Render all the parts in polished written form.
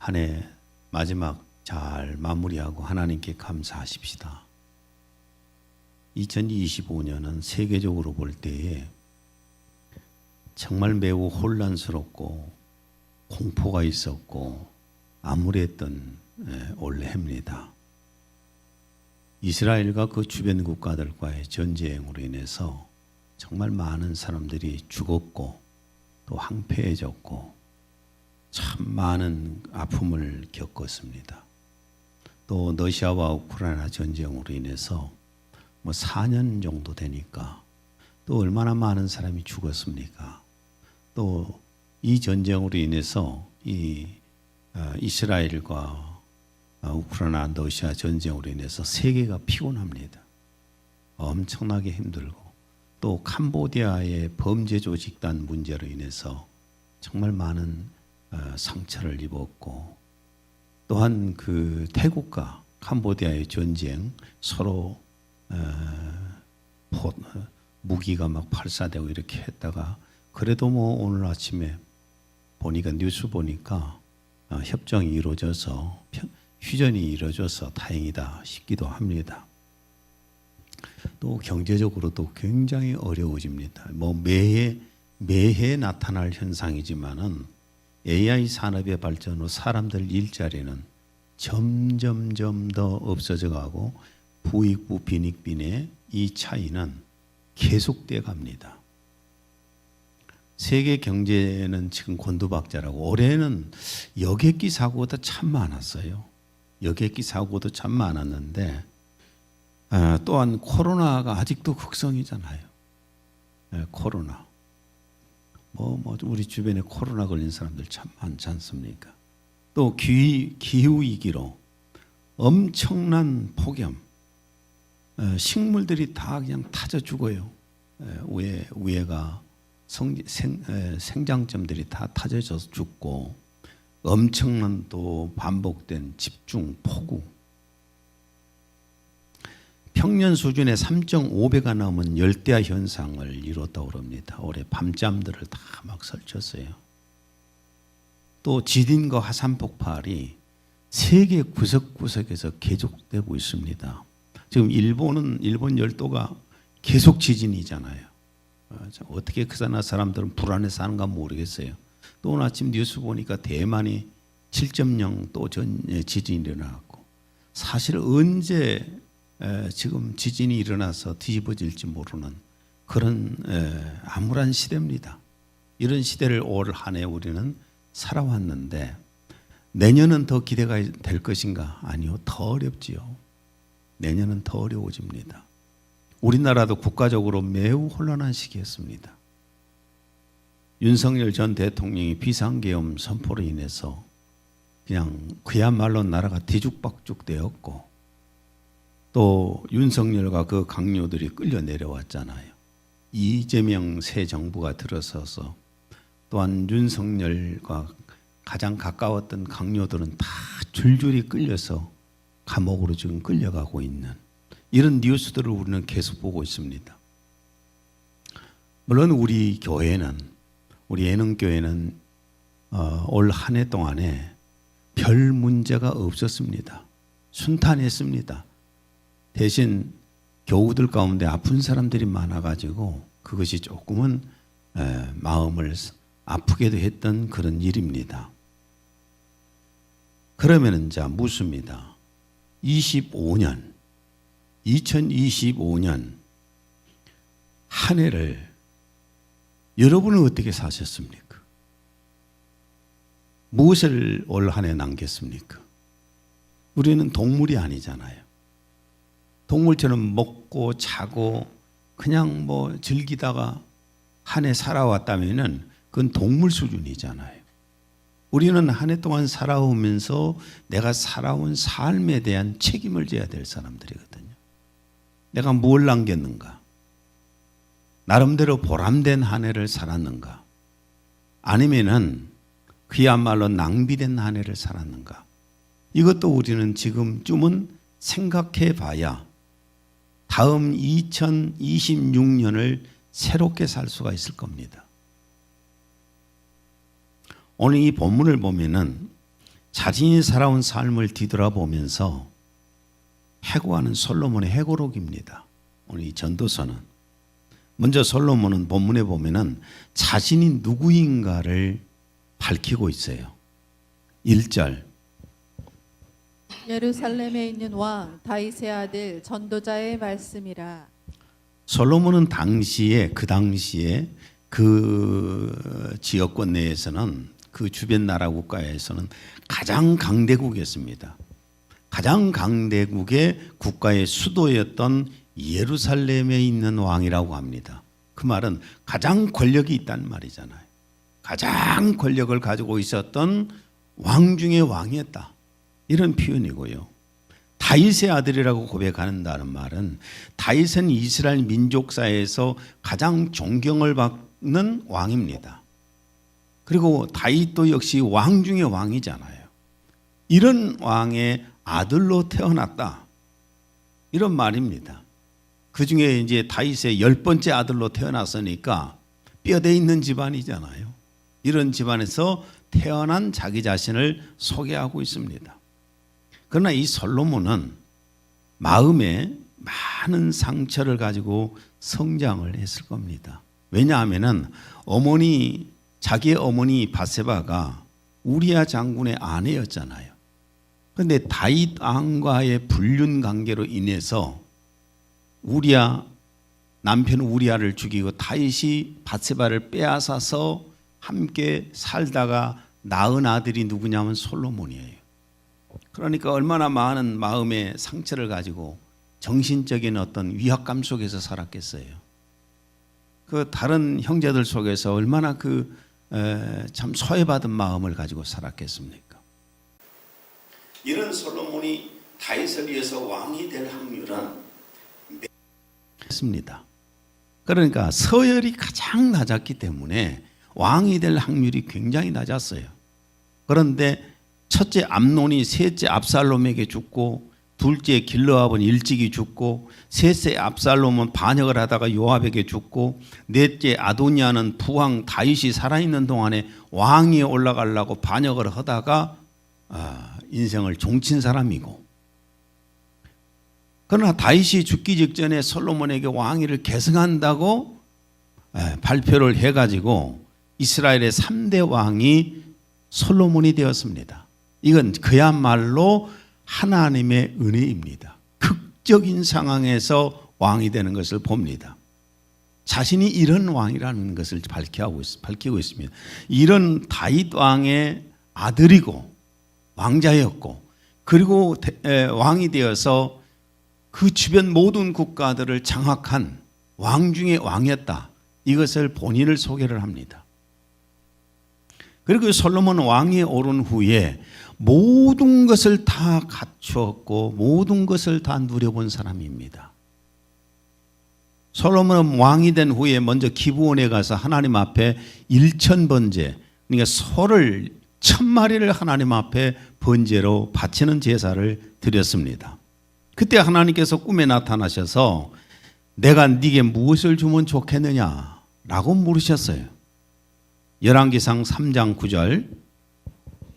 한 해 마지막 잘 마무리하고 하나님께 감사하십시다. 2025년은 세계적으로 볼 때에 정말 매우 혼란스럽고 공포가 있었고 암울했던 올해입니다. 이스라엘과 그 주변 국가들과의 전쟁으로 인해서 정말 많은 사람들이 죽었고 또 황폐해졌고 참 많은 아픔을 겪었습니다. 또 러시아와 우크라이나 전쟁으로 인해서 4년 정도 되니까 또 얼마나 많은 사람이 죽었습니까? 또 이 전쟁으로 인해서 이스라엘과 우크라이나 러시아 전쟁으로 인해서 세계가 피곤합니다. 엄청나게 힘들고 또 캄보디아의 범죄 조직단 문제로 인해서 정말 많은 상처를 입었고 또한 그 태국과 캄보디아의 전쟁 서로 무기가 막 발사되고 이렇게 했다가 그래도 오늘 아침에 보니까 뉴스 보니까 협정이 이루어져서 휴전이 이루어져서 다행이다 싶기도 합니다. 또 경제적으로도 굉장히 어려워집니다. 매해 나타날 현상이지만은 AI 산업의 발전으로 사람들 일자리는 점점 더 없어져 가고 부익부 빈익빈의 이 차이는 계속돼 갑니다. 세계 경제는 지금 곤두박질하고 올해는 여객기 사고도 참 많았어요. 여객기 사고도 참 많았는데 또한 코로나가 아직도 극성이잖아요. 코로나. 우리 주변에 코로나 걸린 사람들 참 많지 않습니까? 또 기후 위기로 엄청난 폭염, 식물들이 다 그냥 타져 죽어요. 위에가 생장점들이 다 타져져서 죽고 엄청난 또 반복된 집중 폭우. 평년 수준의 3.5배가 넘은 열대야 현상을 이뤘다고 합니다. 올해 밤잠들을 다 막 설쳤어요. 또 지진과 화산 폭발이 세계 구석구석에서 계속되고 있습니다. 지금 일본 열도가 계속 지진이잖아요. 어떻게 그 사람들은 불안해 사는가 모르겠어요. 또 오늘 아침 뉴스 보니까 대만이 7.0 또 지진이 일어났고 사실 언제 지금 지진이 일어나서 뒤집어질지 모르는 그런 암울한 시대입니다. 이런 시대를 올 한 해 우리는 살아왔는데 내년은 더 기대가 될 것인가? 아니요, 더 어렵지요. 내년은 더 어려워집니다. 우리나라도 국가적으로 매우 혼란한 시기였습니다. 윤석열 전 대통령이 비상계엄 선포로 인해서 그냥 그야말로 나라가 뒤죽박죽 되었고 또 윤석열과 그 강요들이 끌려 내려왔잖아요. 이재명 새 정부가 들어서서 또한 윤석열과 가장 가까웠던 강요들은 다 줄줄이 끌려서 감옥으로 지금 끌려가고 있는 이런 뉴스들을 우리는 계속 보고 있습니다. 물론 우리 교회는 우리 예능교회는 올 한 해 동안에 별 문제가 없었습니다. 순탄했습니다. 대신 교우들 가운데 아픈 사람들이 많아가지고 그것이 조금은 마음을 아프게도 했던 그런 일입니다. 그러면은 자 묻습니다. 2025년 한 해를 여러분은 어떻게 사셨습니까? 무엇을 올 한 해 남겼습니까? 우리는 동물이 아니잖아요. 동물처럼 먹고 자고 그냥 즐기다가 한 해 살아왔다면은 그건 동물 수준이잖아요. 우리는 한 해 동안 살아오면서 내가 살아온 삶에 대한 책임을 져야 될 사람들이거든요. 내가 뭘 남겼는가? 나름대로 보람된 한 해를 살았는가? 아니면은 그야말로 낭비된 한 해를 살았는가? 이것도 우리는 지금쯤은 생각해 봐야 다음 2026년을 새롭게 살 수가 있을 겁니다. 오늘 이 본문을 보면은 자신이 살아온 삶을 뒤돌아보면서 해고하는 솔로몬의 해고록입니다. 오늘 이 전도서는 먼저 솔로몬은 본문에 보면은 자신이 누구인가를 밝히고 있어요. 1절 예루살렘에 있는 왕 다윗의 아들 전도자의 말씀이라. 솔로몬은 그 당시에 그 지역권 내에서는 그 주변 나라 국가에서는 가장 강대국이었습니다. 가장 강대국의 국가의 수도였던 예루살렘에 있는 왕이라고 합니다. 그 말은 가장 권력이 있다는 말이잖아요. 가장 권력을 가지고 있었던 왕 중의 왕이었다. 이런 표현이고요. 다윗의 아들이라고 고백한다는 말은 다윗은 이스라엘 민족사에서 가장 존경을 받는 왕입니다. 그리고 다윗도 역시 왕 중의 왕이잖아요. 이런 왕의 아들로 태어났다. 이런 말입니다. 그 중에 이제 다윗의 10번째 아들로 태어났으니까 뼈대 있는 집안이잖아요. 이런 집안에서 태어난 자기 자신을 소개하고 있습니다. 그러나 이 솔로몬은 마음에 많은 상처를 가지고 성장을 했을 겁니다. 왜냐하면 자기의 어머니 바세바가 우리야 장군의 아내였잖아요. 그런데 다윗 왕과의 불륜 관계로 인해서 남편 우리야를 죽이고 다윗이 바세바를 빼앗아서 함께 살다가 낳은 아들이 누구냐면 솔로몬이에요. 그러니까 얼마나 많은 마음의 상처를 가지고 정신적인 어떤 위압감 속에서 살았겠어요. 그 다른 형제들 속에서 얼마나 참 소외받은 마음을 가지고 살았겠습니까? 이런 솔로몬이 다윗을 위해서 왕이 될 확률은 있습니다. 그러니까 서열이 가장 낮았기 때문에 왕이 될 확률이 굉장히 낮았어요. 그런데 첫째 암논이 셋째 압살롬에게 죽고 둘째 길르압은 일찍이 죽고 셋째 압살롬은 반역을 하다가 요압에게 죽고 넷째 아도니아는 부왕 다윗이 살아있는 동안에 왕위에 올라가려고 반역을 하다가 인생을 종친 사람이고, 그러나 다윗이 죽기 직전에 솔로몬에게 왕위를 계승한다고 발표를 해가지고 이스라엘의 3대 왕이 솔로몬이 되었습니다. 이건 그야말로 하나님의 은혜입니다. 극적인 상황에서 왕이 되는 것을 봅니다. 자신이 이런 왕이라는 것을 밝히고 있습니다. 이런 다윗 왕의 아들이고 왕자였고, 그리고 왕이 되어서 그 주변 모든 국가들을 장악한 왕 중의 왕이었다. 이것을 본인을 소개를 합니다. 그리고 솔로몬 왕위에 오른 후에 모든 것을 다 갖추었고 모든 것을 다 누려본 사람입니다. 솔로몬은 왕이 된 후에 먼저 기브온에 가서 하나님 앞에 1000번제, 그러니까 소를 1000마리를 하나님 앞에 번제로 바치는 제사를 드렸습니다. 그때 하나님께서 꿈에 나타나셔서 내가 네게 무엇을 주면 좋겠느냐라고 물으셨어요. 열왕기상 3장 9절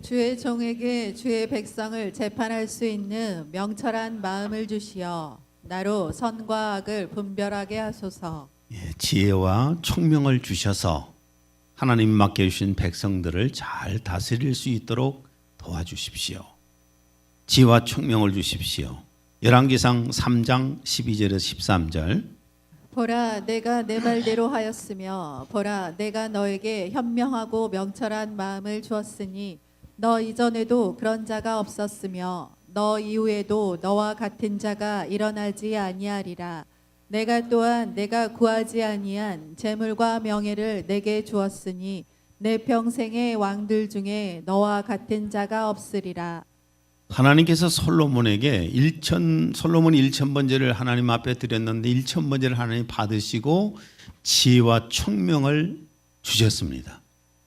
주의 종에게 주의 백성을 재판할 수 있는 명철한 마음을 주시어 나로 선과 악을 분별하게 하소서. 지혜와 총명을 주셔서 하나님이 맡겨주신 백성들을 잘 다스릴 수 있도록 도와주십시오. 지혜와 총명을 주십시오. 열왕기상 3장 12절에서 13절 보라 내가 내 말대로 하였으며 보라 내가 너에게 현명하고 명철한 마음을 주었으니 너 이전에도 그런 자가 없었으며 너 이후에도 너와 같은 자가 일어나지 아니하리라. 내가 또한 내가 구하지 아니한 재물과 명예를 내게 주었으니 내 평생의 왕들 중에 너와 같은 자가 없으리라. 하나님께서 솔로몬에게 솔로몬이 1000번제를 하나님 앞에 드렸는데 1000번제를 하나님 받으시고 지혜와 총명을 주셨습니다.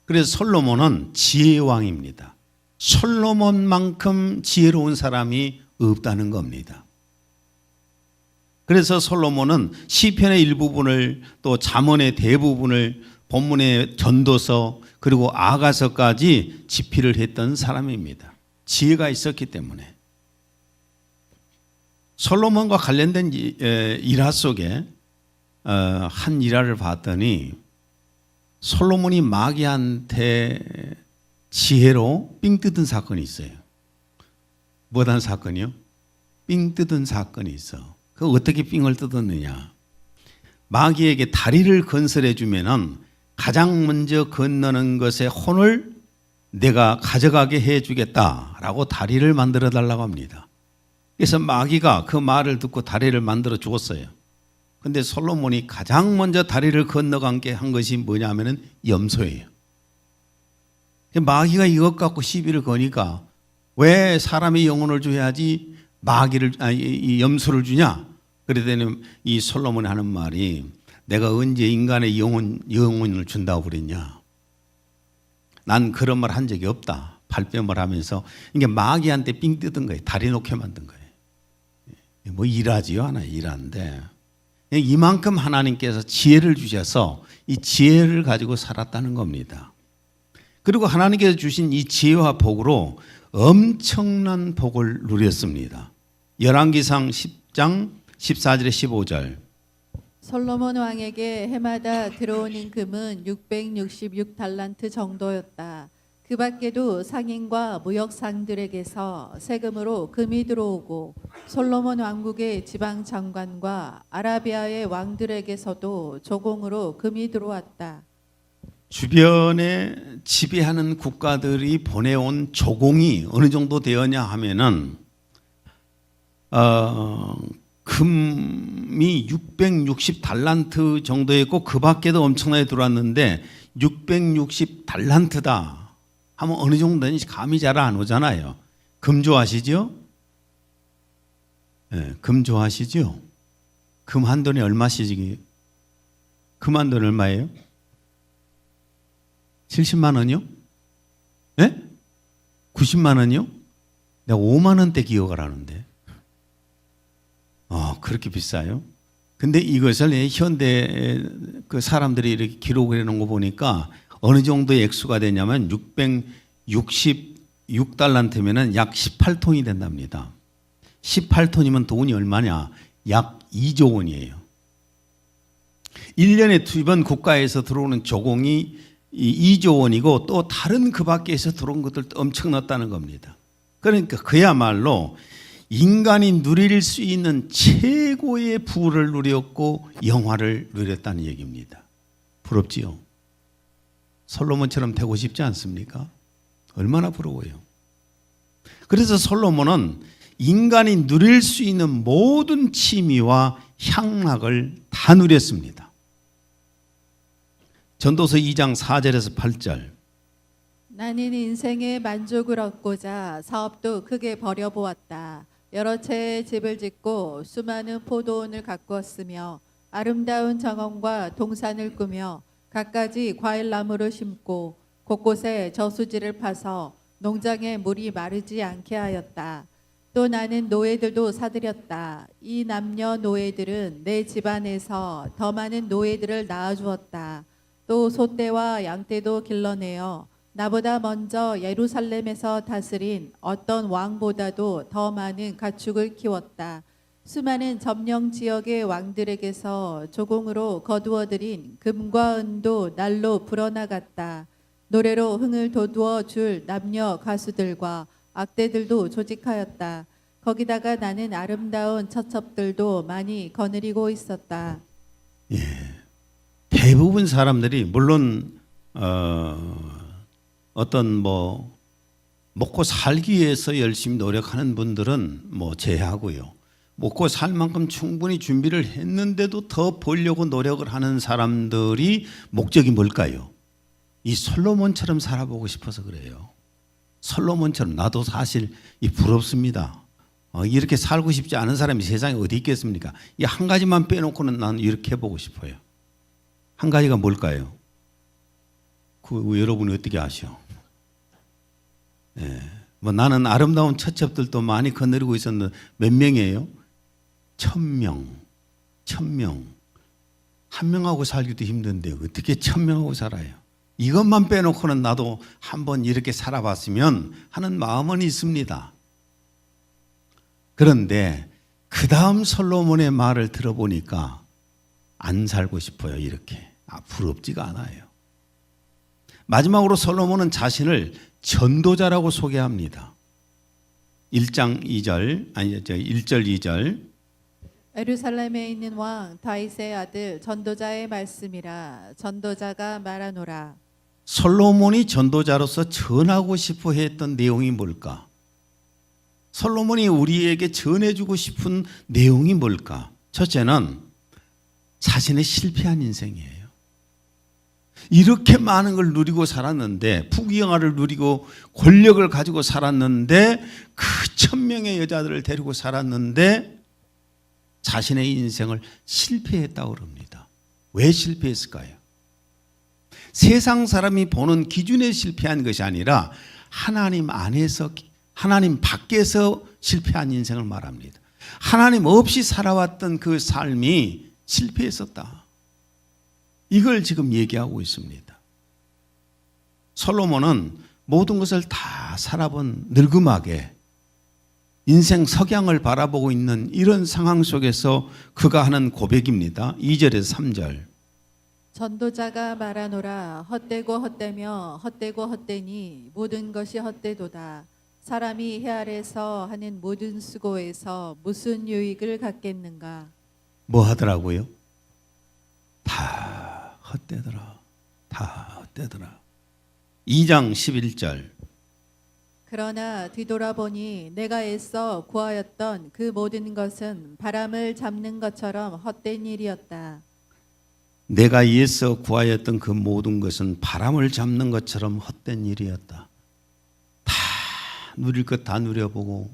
그래서 솔로몬은 지혜의 왕입니다. 솔로몬만큼 지혜로운 사람이 없다는 겁니다. 그래서 솔로몬은 시편의 일부분을 또 잠언의 대부분을 본문의 전도서 그리고 아가서까지 집필을 했던 사람입니다. 지혜가 있었기 때문에. 솔로몬과 관련된 일화 속에 한 일화를 봤더니 솔로몬이 마귀한테 지혜로 삥 뜯은 사건이 있어요. 뭐한 사건이요? 삥 뜯은 사건이 있어. 그 어떻게 삥을 뜯었느냐? 마귀에게 다리를 건설해 주면은 가장 먼저 건너는 것의 혼을 내가 가져가게 해 주겠다라고 다리를 만들어 달라고 합니다. 그래서 마귀가 그 말을 듣고 다리를 만들어 주었어요. 근데 솔로몬이 가장 먼저 다리를 건너간 게 한 것이 뭐냐면은 염소예요. 마귀가 이것 갖고 시비를 거니까 왜 사람의 영혼을 줘야지 이 염소를 주냐? 그러더니 이 솔로몬이 하는 말이 내가 언제 인간의 영혼을 준다고 그랬냐? 난 그런 말 한 적이 없다. 발뺌을 하면서 이게 마귀한테 삥 뜯은 거예요. 다리 놓게 만든 거예요. 뭐 일하지요? 하나 일하는데 이만큼 하나님께서 지혜를 주셔서 이 지혜를 가지고 살았다는 겁니다. 그리고 하나님께서 주신 이 지혜와 복으로 엄청난 복을 누렸습니다. 열왕기상 10장 14절에 15절. 솔로몬 왕에게 해마다 들어오는 금은 666달란트 정도였다. 그 밖에도 상인과 무역상들에게서 세금으로 금이 들어오고 솔로몬 왕국의 지방 장관과 아라비아의 왕들에게서도 조공으로 금이 들어왔다. 주변에 지배하는 국가들이 보내온 조공이 어느 정도 되었냐 하면은 금이 660달란트 정도였고 그 밖에도 엄청나게 들어왔는데 660달란트다 하면 어느 정도인지 감이 잘 안 오잖아요. 금 좋아하시죠? 네, 금 좋아하시죠? 금 한 돈이 얼마시지? 금 한 돈 얼마예요? 70만 원이요? 네? 90만 원이요? 내가 5만 원대 기억을 하는데. 그렇게 비싸요? 근데 이것을 현대 그 사람들이 이렇게 기록을 해놓은 거 보니까 어느 정도의 액수가 되냐면 666달란트면은 약 18톤이 된답니다. 18톤이면 돈이 얼마냐? 약 2조 원이에요. 1년에 2번 국가에서 들어오는 조공이 2조 원이고 또 다른 그 밖에서 들어온 것들도 엄청났다는 겁니다. 그러니까 그야말로 인간이 누릴 수 있는 최고의 부를 누렸고 영화를 누렸다는 얘기입니다. 부럽지요? 솔로몬처럼 되고 싶지 않습니까? 얼마나 부러워요. 그래서 솔로몬은 인간이 누릴 수 있는 모든 취미와 향락을 다 누렸습니다. 전도서 2장 4절에서 8절. 나는 인생의 만족을 얻고자 사업도 크게 벌여보았다. 여러 채의 집을 짓고 수많은 포도원을 가꾸었으며 아름다운 정원과 동산을 꾸며 갖가지 과일나무를 심고 곳곳에 저수지를 파서 농장에 물이 마르지 않게 하였다. 또 나는 노예들도 사들였다. 이 남녀 노예들은 내 집안에서 더 많은 노예들을 낳아주었다. 또 소떼와 양떼도 길러내어 나보다 먼저 예루살렘에서 다스린 어떤 왕보다도 더 많은 가축을 키웠다. 수많은 점령 지역의 왕들에게서 조공으로 거두어들인 금과 은도 날로 불어나갔다. 노래로 흥을 돋우어 줄 남녀 가수들과 악대들도 조직하였다. 거기다가 나는 아름다운 처첩들도 많이 거느리고 있었다. 대부분 사람들이 물론 어떤 먹고 살기 위해서 열심히 노력하는 분들은 제하고요. 먹고 살 만큼 충분히 준비를 했는데도 더 벌려고 노력을 하는 사람들이 목적이 뭘까요? 이 솔로몬처럼 살아보고 싶어서 그래요. 솔로몬처럼. 나도 사실 부럽습니다. 이렇게 살고 싶지 않은 사람이 세상에 어디 있겠습니까? 이 한 가지만 빼놓고는 나는 이렇게 해보고 싶어요. 한 가지가 뭘까요? 여러분이 어떻게 아셔? 나는 아름다운 처첩들도 많이 거느리고 있었는데 몇 명이에요? 1000명. 1000명. 한 명하고 살기도 힘든데 어떻게 1000명하고 살아요? 이것만 빼놓고는 나도 한번 이렇게 살아봤으면 하는 마음은 있습니다. 그런데 그 다음 솔로몬의 말을 들어보니까 안 살고 싶어요. 이렇게 부럽지가 않아요. 마지막으로 솔로몬은 자신을 전도자라고 소개합니다. 1장 2절, 1절 2절. 예루살렘에 있는 왕 다윗의 아들 전도자의 말씀이라. 전도자가 말하노라. 솔로몬이 전도자로서 전하고 싶어 했던 내용이 뭘까? 솔로몬이 우리에게 전해주고 싶은 내용이 뭘까? 첫째는 자신의 실패한 인생이에요. 이렇게 많은 걸 누리고 살았는데, 부귀영화를 누리고 권력을 가지고 살았는데, 그 1000명의 여자들을 데리고 살았는데 자신의 인생을 실패했다고 합니다. 왜 실패했을까요? 세상 사람이 보는 기준에 실패한 것이 아니라 하나님 안에서, 하나님 밖에서 실패한 인생을 말합니다. 하나님 없이 살아왔던 그 삶이 실패했었다. 이걸 지금 얘기하고 있습니다. 솔로몬은 모든 것을 다 살아본 늙음하게 인생 석양을 바라보고 있는 이런 상황 속에서 그가 하는 고백입니다. 2절에서 3절. 전도자가 말하노라. 헛되고 헛되며 헛되고 헛되니 모든 것이 헛되도다. 사람이 해 아래서 하는 모든 수고에서 무슨 유익을 갖겠는가? 뭐 하더라고요? 다 헛되더라. 다 헛되더라. 2장 11절. 그러나 뒤돌아보니 내가 애써 구하였던 그 모든 것은 바람을 잡는 것처럼 헛된 일이었다. 내가 애써 구하였던 그 모든 것은 바람을 잡는 것처럼 헛된 일이었다. 다 누릴 것 다 누려보고,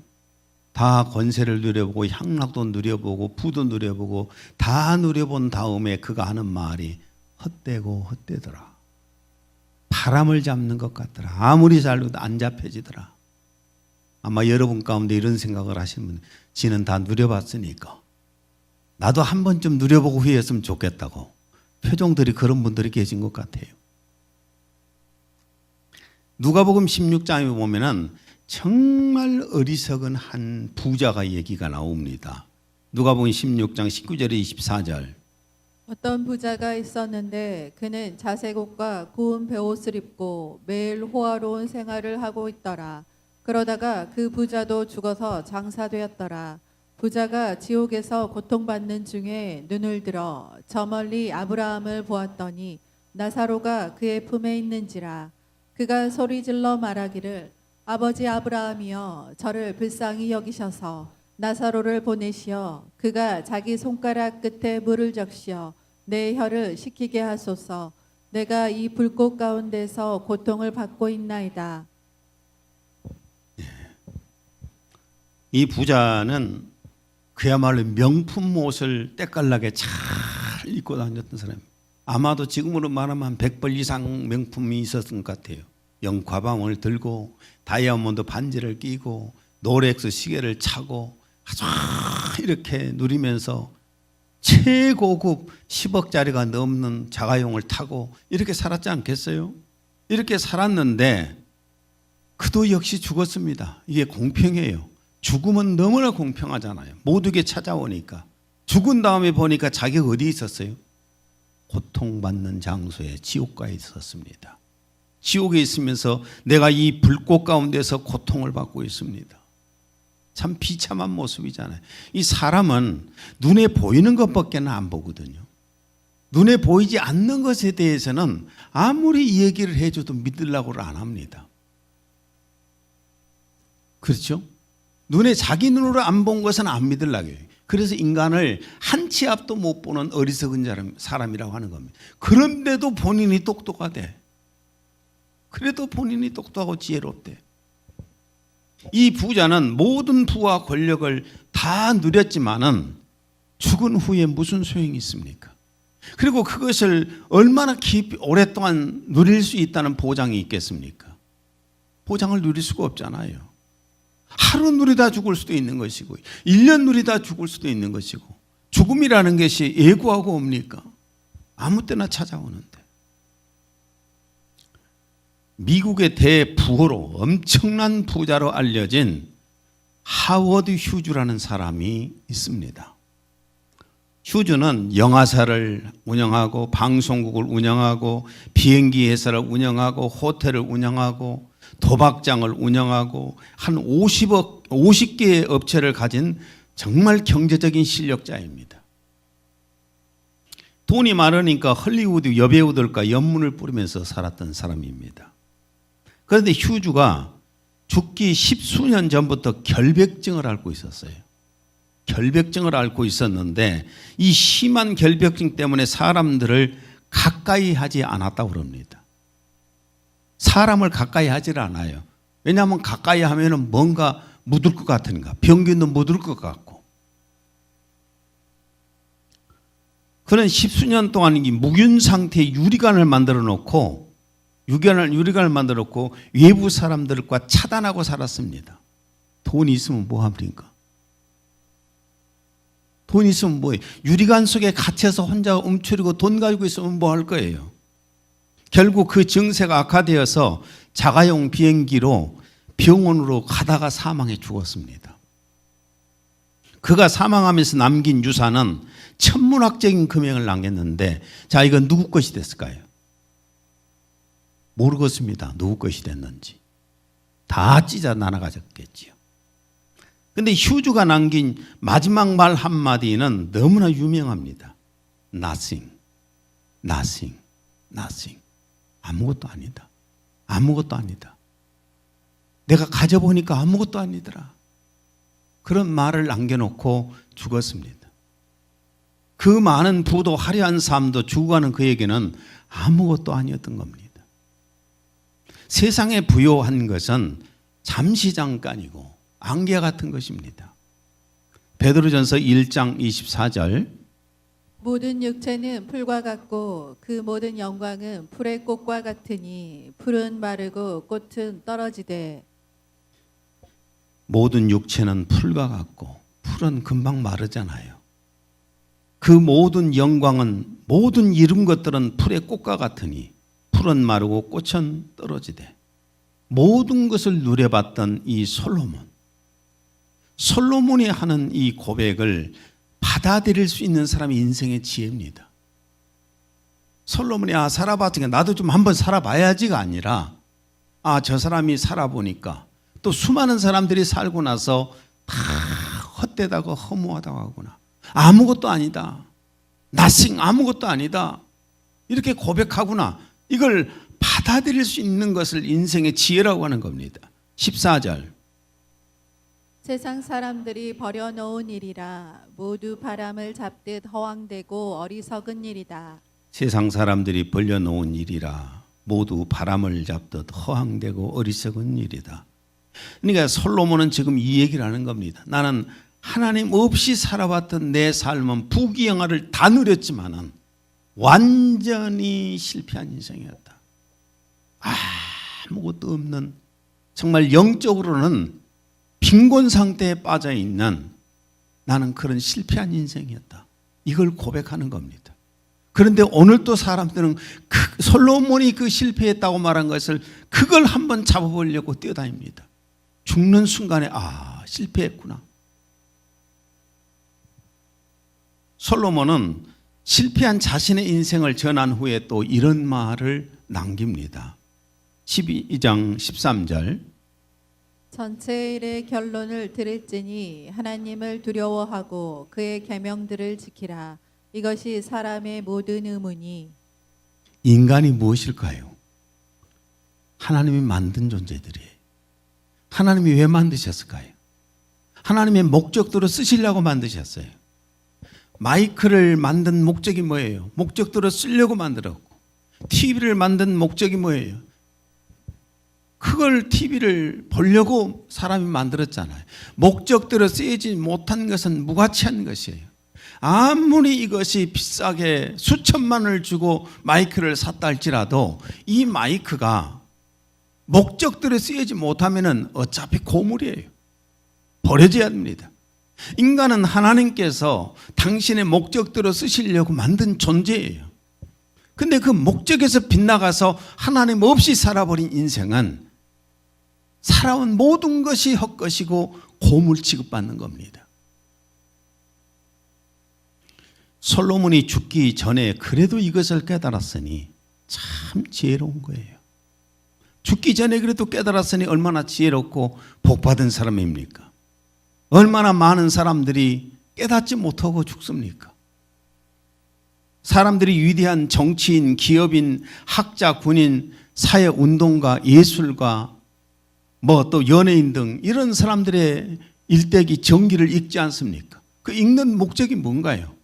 다 권세를 누려보고, 향락도 누려보고, 부도 누려보고, 다 누려본 다음에 그가 하는 말이 헛되고 헛되더라. 바람을 잡는 것 같더라. 아무리 잘해도 안 잡혀지더라. 아마 여러분 가운데 이런 생각을 하시면, 지는 다 누려봤으니까 나도 한 번쯤 누려보고 후회했으면 좋겠다고 표정들이 그런 분들이 계신 것 같아요. 누가복음 16장에 보면은 정말 어리석은 한 부자가 얘기가 나옵니다. 누가복음 16장 19절에 24절. 어떤 부자가 있었는데 그는 자색 옷과 고운 베옷을 입고 매일 호화로운 생활을 하고 있더라. 그러다가 그 부자도 죽어서 장사되었더라. 부자가 지옥에서 고통받는 중에 눈을 들어 저 멀리 아브라함을 보았더니 나사로가 그의 품에 있는지라. 그가 소리질러 말하기를 아버지 아브라함이여 저를 불쌍히 여기셔서 나사로를 보내시어 그가 자기 손가락 끝에 물을 적시어 내 혀를 식히게 하소서. 내가 이 불꽃 가운데서 고통을 받고 있나이다. 이 부자는 그야말로 명품 옷을 때깔나게 잘 입고 다녔던 사람. 아마도 지금으로 말하면 한 100벌 이상 명품이 있었던 것 같아요. 영가방을 들고 다이아몬드 반지를 끼고 롤렉스 시계를 차고 아주 이렇게 누리면서 최고급 10억짜리가 넘는 자가용을 타고 이렇게 살았지 않겠어요? 이렇게 살았는데 그도 역시 죽었습니다. 이게 공평해요. 죽음은 너무나 공평하잖아요. 모두에게 찾아오니까. 죽은 다음에 보니까 자기가 어디 있었어요? 고통받는 장소에 지옥가에 있었습니다. 지옥에 있으면서 내가 이 불꽃 가운데서 고통을 받고 있습니다. 참 비참한 모습이잖아요. 이 사람은 눈에 보이는 것밖에 안 보거든요. 눈에 보이지 않는 것에 대해서는 아무리 이 얘기를 해줘도 믿으려고 안 합니다. 그렇죠? 눈에 자기 눈으로 안 본 것은 안 믿으려고 해요. 그래서 인간을 한 치 앞도 못 보는 어리석은 사람이라고 하는 겁니다. 그런데도 본인이 똑똑하대. 그래도 본인이 똑똑하고 지혜롭대. 이 부자는 모든 부와 권력을 다 누렸지만은 죽은 후에 무슨 소용이 있습니까? 그리고 그것을 얼마나 깊이 오랫동안 누릴 수 있다는 보장이 있겠습니까? 보장을 누릴 수가 없잖아요. 하루 누리다 죽을 수도 있는 것이고 1년 누리다 죽을 수도 있는 것이고 죽음이라는 것이 예고하고 옵니까? 아무 때나 찾아오는데 미국의 대부호로 엄청난 부자로 알려진 하워드 휴즈라는 사람이 있습니다. 휴즈는 영화사를 운영하고 방송국을 운영하고 비행기 회사를 운영하고 호텔을 운영하고 도박장을 운영하고 한 50개의 업체를 가진 정말 경제적인 실력자입니다. 돈이 많으니까 헐리우드 여배우들과 연문을 뿌리면서 살았던 사람입니다. 그런데 휴즈가 죽기 10수년 전부터 결백증을 앓고 있었어요. 결백증을 앓고 있었는데 이 심한 결백증 때문에 사람들을 가까이 하지 않았다고 그럽니다. 사람을 가까이 하질 않아요. 왜냐하면 가까이 하면 뭔가 묻을 것 같으니까. 병균도 묻을 것 같고. 그는 10수년 동안 이 무균 상태의 유리관을 만들어 놓고 유리관을 만들어 놓고 외부 사람들과 차단하고 살았습니다. 돈이 있으면 뭐 합니까? 돈 있으면 뭐예요? 유리관 속에 갇혀서 혼자 움츠리고 돈 가지고 있으면 뭐 할 거예요? 결국 그 증세가 악화되어서 자가용 비행기로 병원으로 가다가 사망해 죽었습니다. 그가 사망하면서 남긴 유산은 천문학적인 금액을 남겼는데 자, 이건 누구 것이 됐을까요? 모르겠습니다. 누구 것이 됐는지. 다 찢어 나눠가졌겠지요. 근데 휴즈가 남긴 마지막 말 한마디는 너무나 유명합니다. Nothing, nothing, nothing. 아무것도 아니다. 아무것도 아니다. 내가 가져보니까 아무것도 아니더라. 그런 말을 남겨놓고 죽었습니다. 그 많은 부도 화려한 삶도 죽어가는 그에게는 아무것도 아니었던 겁니다. 세상에 부요한 것은 잠시 잠깐이고 안개 같은 것입니다. 베드로전서 1장 24절 모든 육체는 풀과 같고 그 모든 영광은 풀의 꽃과 같으니 풀은 마르고 꽃은 떨어지되 모든 육체는 풀과 같고 풀은 금방 마르잖아요. 그 모든 영광은 모든 이룬 것들은 풀의 꽃과 같으니 풀은 마르고 꽃은 떨어지되 모든 것을 누려봤던 이 솔로몬이 하는 이 고백을 받아들일 수 있는 사람이 인생의 지혜입니다. 솔로몬이 살아봤으니까 나도 좀 한번 살아봐야지가 아니라 저 사람이 살아보니까 또 수많은 사람들이 살고 나서 다 헛되다고 허무하다고 하구나. 아무것도 아니다. nothing, 아무것도 아니다. 이렇게 고백하구나. 이걸 받아들일 수 있는 것을 인생의 지혜라고 하는 겁니다. 14절 세상 사람들이 버려놓은 일이라 모두 바람을 잡듯 허황되고 어리석은 일이다. 세상 사람들이 벌려놓은 일이라 모두 바람을 잡듯 허황되고 어리석은 일이다. 그러니까 솔로몬은 지금 이 얘기를 하는 겁니다. 나는 하나님 없이 살아왔던 내 삶은 부귀영화를 다 누렸지만은 완전히 실패한 인생이었다. 아무것도 없는 정말 영적으로는 빈곤 상태에 빠져 있는 나는 그런 실패한 인생이었다. 이걸 고백하는 겁니다. 그런데 오늘 또 사람들은 솔로몬이 그 실패했다고 말한 것을 그걸 한번 잡아보려고 뛰어다닙니다. 죽는 순간에 실패했구나. 솔로몬은 실패한 자신의 인생을 전한 후에 또 이런 말을 남깁니다. 12장 13절 전체 일의 결론을 들을지니 하나님을 두려워하고 그의 계명들을 지키라. 이것이 사람의 모든 의무니. 인간이 무엇일까요? 하나님이 만든 존재들이에요. 하나님이 왜 만드셨을까요? 하나님의 목적대로 쓰시려고 만드셨어요. 마이크를 만든 목적이 뭐예요? 목적대로 쓰려고 만들었고, TV를 만든 목적이 뭐예요? 그걸 TV를 보려고 사람이 만들었잖아요. 목적대로 쓰이지 못한 것은 무가치한 것이에요. 아무리 이것이 비싸게 수천만 원을 주고 마이크를 샀다 할지라도 이 마이크가 목적대로 쓰이지 못하면 어차피 고물이에요. 버려져야 됩니다. 인간은 하나님께서 당신의 목적대로 쓰시려고 만든 존재예요. 근데 그 목적에서 빗나가서 하나님 없이 살아버린 인생은 살아온 모든 것이 헛것이고 고물 취급받는 겁니다. 솔로몬이 죽기 전에 그래도 이것을 깨달았으니 참 지혜로운 거예요. 죽기 전에 그래도 깨달았으니 얼마나 지혜롭고 복받은 사람입니까? 얼마나 많은 사람들이 깨닫지 못하고 죽습니까? 사람들이 위대한 정치인, 기업인, 학자, 군인, 사회운동가, 예술가, 또 연예인 등 이런 사람들의 일대기 정기를 읽지 않습니까? 그 읽는 목적이 뭔가요?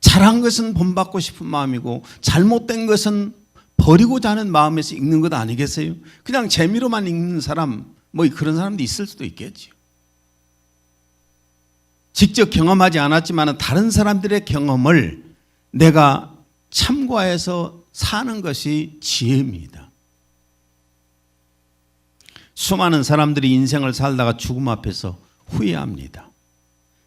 잘한 것은 본받고 싶은 마음이고 잘못된 것은 버리고자 하는 마음에서 읽는 것 아니겠어요? 그냥 재미로만 읽는 사람, 그런 사람도 있을 수도 있겠죠. 직접 경험하지 않았지만 다른 사람들의 경험을 내가 참고해서 사는 것이 지혜입니다. 수많은 사람들이 인생을 살다가 죽음 앞에서 후회합니다.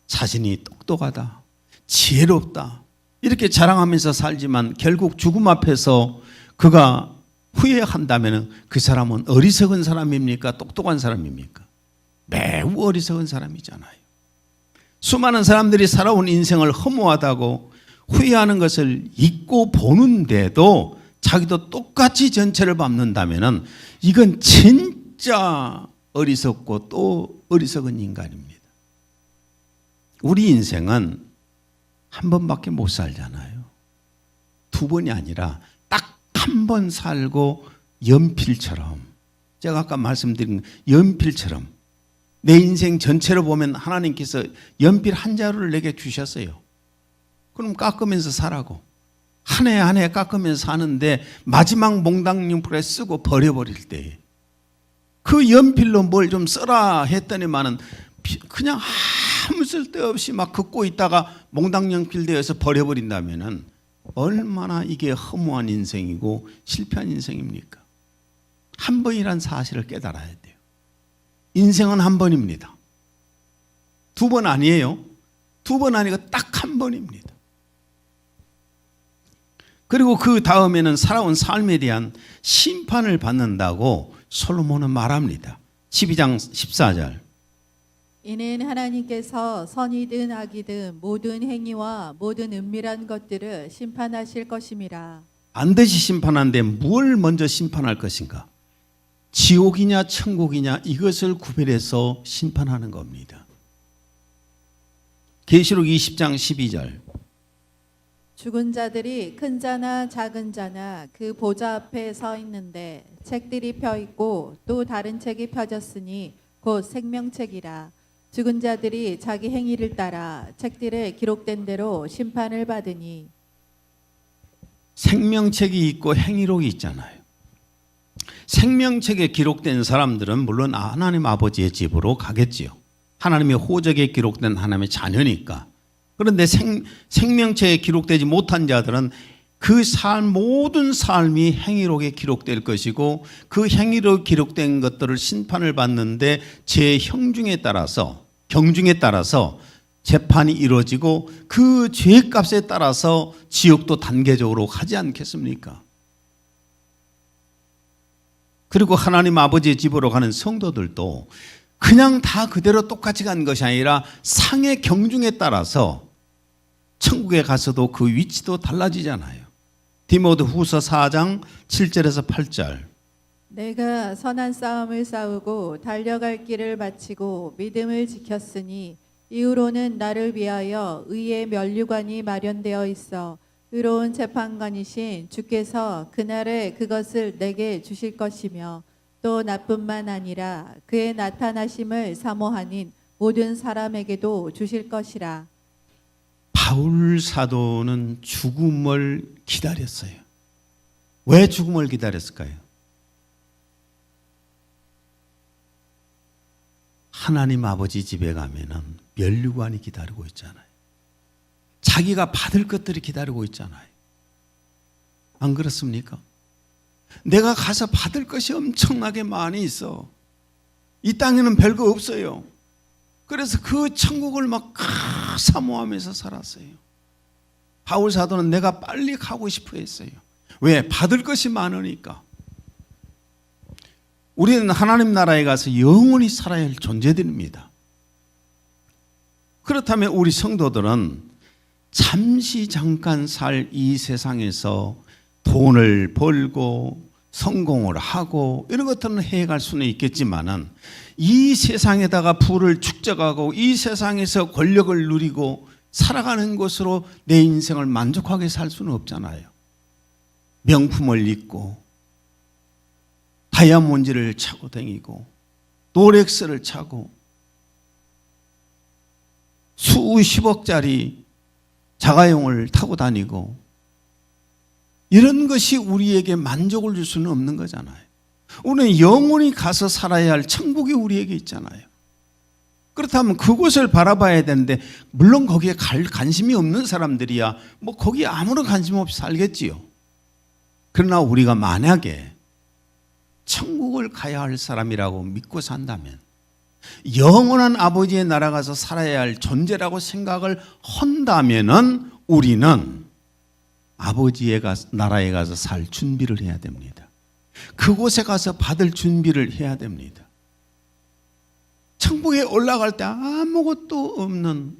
자신이 똑똑하다, 지혜롭다 이렇게 자랑하면서 살지만 결국 죽음 앞에서 그가 후회한다면 그 사람은 어리석은 사람입니까? 똑똑한 사람입니까? 매우 어리석은 사람이잖아요. 수많은 사람들이 살아온 인생을 허무하다고 후회하는 것을 잊고 보는데도 자기도 똑같이 전체를 밟는다면 이건 진짜 어리석고 또 어리석은 인간입니다. 우리 인생은 한 번밖에 못 살잖아요. 두 번이 아니라 딱 한 번 살고 연필처럼, 제가 아까 말씀드린 연필처럼 내 인생 전체로 보면 하나님께서 연필 한 자루를 내게 주셨어요. 그럼 깎으면서 살라고. 한 해 한 해 깎으면서 사는데 마지막 몽당용풀에 쓰고 버려버릴 때 그 연필로 뭘 좀 써라 했더니만은 그냥 아무 쓸데없이 막 긋고 있다가 몽당연필 되어서 버려버린다면은 얼마나 이게 허무한 인생이고 실패한 인생입니까? 한 번이란 사실을 깨달아야 돼요. 인생은 한 번입니다. 두 번 아니에요. 두 번 아니고 딱 한 번입니다. 그리고 그 다음에는 살아온 삶에 대한 심판을 받는다고 솔로몬은 말합니다. 12장 14절. 이는 하나님께서 선이든 악이든 모든 행위와 모든 은밀한 것들을 심판하실 것임이라. 반드시 심판하는데 뭘 먼저 심판할 것인가? 지옥이냐 천국이냐 이것을 구별해서 심판하는 겁니다. 계시록 20장 12절. 죽은 자들이 큰 자나 작은 자나 그 보좌 앞에 서 있는데 책들이 펴 있고 또 다른 책이 펴졌으니 곧 생명책이라. 죽은 자들이 자기 행위를 따라 책들에 기록된 대로 심판을 받으니. 생명책이 있고 행위록이 있잖아요. 생명책에 기록된 사람들은 물론 하나님 아버지의 집으로 가겠지요. 하나님의 호적에 기록된 하나님의 자녀니까. 그런데 생명책에 기록되지 못한 자들은 그 모든 삶이 행위록에 기록될 것이고 그 행위록에 기록된 것들을 심판을 받는데 제 경중에 따라서 재판이 이루어지고 그 죄값에 따라서 지옥도 단계적으로 가지 않겠습니까? 그리고 하나님 아버지의 집으로 가는 성도들도 그냥 다 그대로 똑같이 간 것이 아니라 상의 경중에 따라서 천국에 가서도 그 위치도 달라지잖아요. 디모데후서 4장 7절에서 8절. 내가 선한 싸움을 싸우고 달려갈 길을 마치고 믿음을 지켰으니 이후로는 나를 위하여 의의 면류관이 마련되어 있어 의로운 재판관이신 주께서 그날에 그것을 내게 주실 것이며 또 나뿐만 아니라 그의 나타나심을 사모하는 모든 사람에게도 주실 것이라. 바울 사도는 죽음을 기다렸어요. 왜 죽음을 기다렸을까요? 하나님 아버지 집에 가면은 면류관이 기다리고 있잖아요. 자기가 받을 것들이 기다리고 있잖아요. 안 그렇습니까? 내가 가서 받을 것이 엄청나게 많이 있어. 이 땅에는 별거 없어요. 그래서 그 천국을 막 사모하면서 살았어요. 바울 사도는 내가 빨리 가고 싶어 했어요. 왜? 받을 것이 많으니까. 우리는 하나님 나라에 가서 영원히 살아야 할 존재들입니다. 그렇다면 우리 성도들은 잠시 잠깐 살 이 세상에서 돈을 벌고 성공을 하고 이런 것들은 해갈 수는 있겠지만은 이 세상에다가 부를 축적하고 이 세상에서 권력을 누리고 살아가는 것으로 내 인생을 만족하게 살 수는 없잖아요. 명품을 입고 다이아몬드를 차고 다니고 롤렉스를 차고 수십억짜리 자가용을 타고 다니고 이런 것이 우리에게 만족을 줄 수는 없는 거잖아요. 우리는 영원히 가서 살아야 할 천국이 우리에게 있잖아요. 그렇다면 그곳을 바라봐야 되는데 물론 거기에 관심이 없는 사람들이야 뭐 거기에 아무런 관심 없이 살겠지요. 그러나 우리가 만약에 천국을 가야 할 사람이라고 믿고 산다면 영원한 아버지의 나라 가서 살아야 할 존재라고 생각을 한다면은 우리는 아버지의 나라에 가서 살 준비를 해야 됩니다. 그곳에 가서 받을 준비를 해야 됩니다. 천국에 올라갈 때 아무것도 없는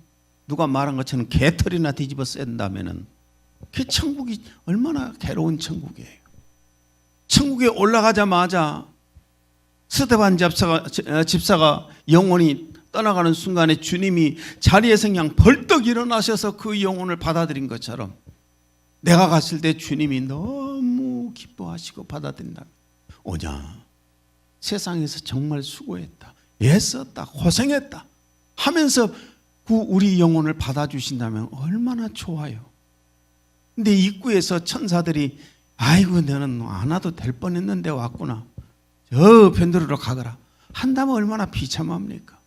누가 말한 것처럼 개털이나 뒤집어 쓴다면은 그 천국이 얼마나 괴로운 천국이에요. 천국에 올라가자마자 스데반 집사가 영혼이 떠나가는 순간에 주님이 자리에서 그냥 벌떡 일어나셔서 그 영혼을 받아들인 것처럼 내가 갔을 때 주님이 너무 기뻐하시고 받아들인다. 오냐 세상에서 정말 수고했다, 애썼다, 고생했다 하면서 그 우리 영혼을 받아주신다면 얼마나 좋아요. 근데 입구에서 천사들이 아이고 너는 안 와도 될 뻔했는데 왔구나, 저 편도로 가거라 한다면 얼마나 비참합니까?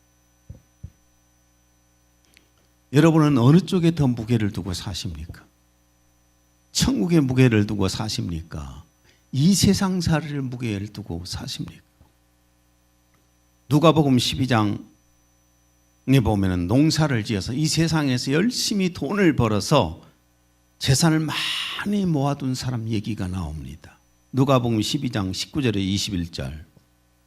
여러분은 어느 쪽에 더 무게를 두고 사십니까? 천국의 무게를 두고 사십니까? 이 세상살이를 무게를 두고 사십니까? 누가복음 12장에 보면 농사를 지어서 이 세상에서 열심히 돈을 벌어서 재산을 많이 모아둔 사람 얘기가 나옵니다. 누가복음 12장 19절에 21절.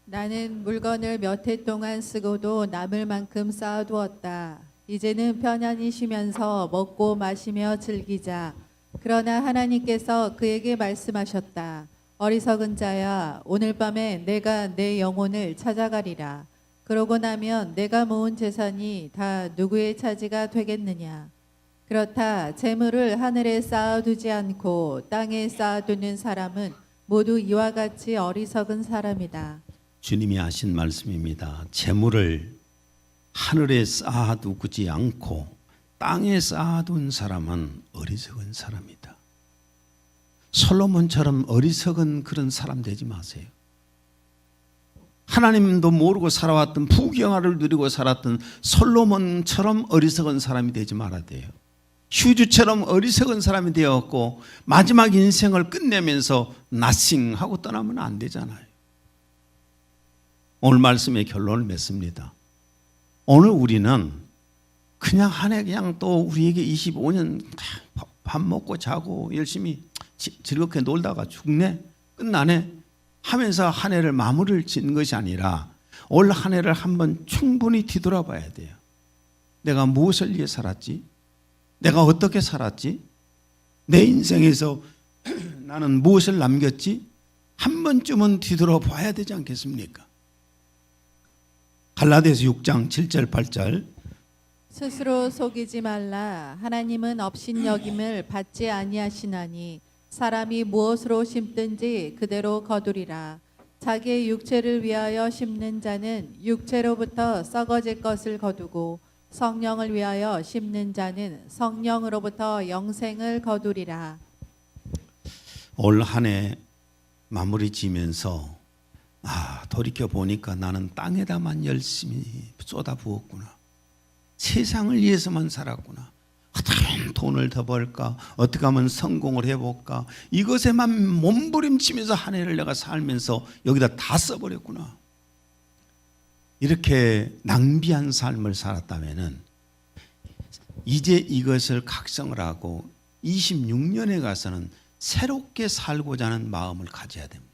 나는 물건을 몇 해 동안 쓰고도 남을 만큼 쌓아두었다. 이제는 편안히 쉬면서 먹고 마시며 즐기자. 그러나 하나님께서 그에게 말씀하셨다. 어리석은 자야, 오늘 밤에 내가 내 영혼을 찾아가리라. 그러고 나면 내가 모은 재산이 다 누구의 차지가 되겠느냐. 그렇다 재물을 하늘에 쌓아두지 않고 땅에 쌓아두는 사람은 모두 이와 같이 어리석은 사람이다. 주님이 하신 말씀입니다. 재물을 하늘에 쌓아두지 않고 땅에 쌓아둔 사람은 어리석은 사람이다. 솔로몬처럼 어리석은 그런 사람 되지 마세요. 하나님도 모르고 살아왔던 부귀영화를 누리고 살았던 솔로몬처럼 어리석은 사람이 되지 말아야 돼요. 휴즈처럼 어리석은 사람이 되었고 마지막 인생을 끝내면서 나싱하고 떠나면 안 되잖아요. 오늘 말씀의 결론을 맺습니다. 오늘 우리는 그냥 한 해 그냥 또 우리에게 25년 밥 먹고 자고 열심히 즐겁게 놀다가 죽네 끝나네 하면서 한 해를 마무리를 짓는 것이 아니라 올 한 해를 한번 충분히 뒤돌아봐야 돼요. 내가 무엇을 위해 살았지? 내가 어떻게 살았지? 내 인생에서 나는 무엇을 남겼지? 한 번쯤은 뒤돌아봐야 되지 않겠습니까? 갈라디아서 6장 7절 8절. 스스로 속이지 말라. 하나님은 업신여김을 받지 아니하시나니 사람이 무엇으로 심든지 그대로 거두리라. 자기의 육체를 위하여 심는 자는 육체로부터 썩어질 것을 거두고 성령을 위하여 심는 자는 성령으로부터 영생을 거두리라. 올 한 해 마무리 지면서 돌이켜 보니까 나는 땅에다만 열심히 쏟아부었구나. 세상을 위해서만 살았구나. 어떻게 하면 돈을 더 벌까? 어떻게 하면 성공을 해볼까? 이것에만 몸부림치면서 한 해를 내가 살면서 여기다 다 써버렸구나. 이렇게 낭비한 삶을 살았다면은 이제 이것을 각성을 하고 26년에 가서는 새롭게 살고자 하는 마음을 가져야 됩니다.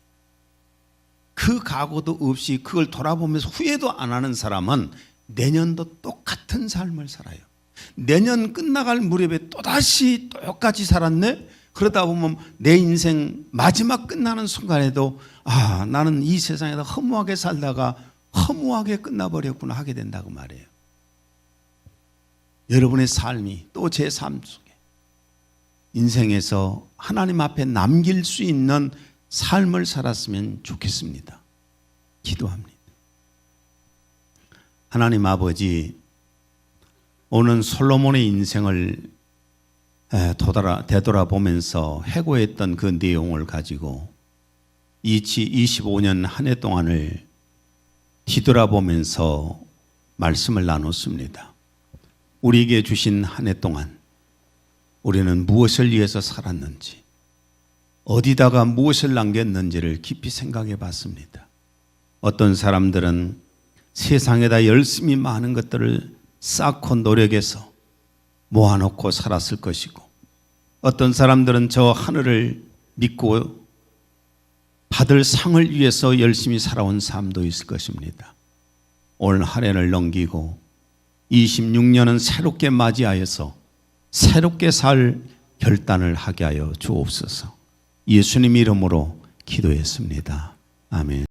그 각오도 없이 그걸 돌아보면서 후회도 안 하는 사람은 내년도 똑같은 삶을 살아요. 내년 끝나갈 무렵에 또다시 똑같이 살았네? 그러다 보면 내 인생 마지막 끝나는 순간에도 나는 이 세상에서 허무하게 살다가 허무하게 끝나버렸구나 하게 된다고 말해요. 여러분의 삶이 또 제 삶 속에 인생에서 하나님 앞에 남길 수 있는 삶을 살았으면 좋겠습니다. 기도합니다. 하나님 아버지, 오늘 솔로몬의 인생을 되돌아보면서 해고했던 그 내용을 가지고 25년 한 해 동안을 뒤돌아보면서 말씀을 나눴습니다. 우리에게 주신 한 해 동안 우리는 무엇을 위해서 살았는지, 어디다가 무엇을 남겼는지를 깊이 생각해 봤습니다. 어떤 사람들은 세상에다 열심히 많은 것들을 쌓고 노력해서 모아놓고 살았을 것이고, 어떤 사람들은 저 하늘을 믿고 받을 상을 위해서 열심히 살아온 삶도 있을 것입니다. 올 한 해를 넘기고 26년은 새롭게 맞이하여서 새롭게 살 결단을 하게 하여 주옵소서. 예수님 이름으로 기도했습니다. 아멘.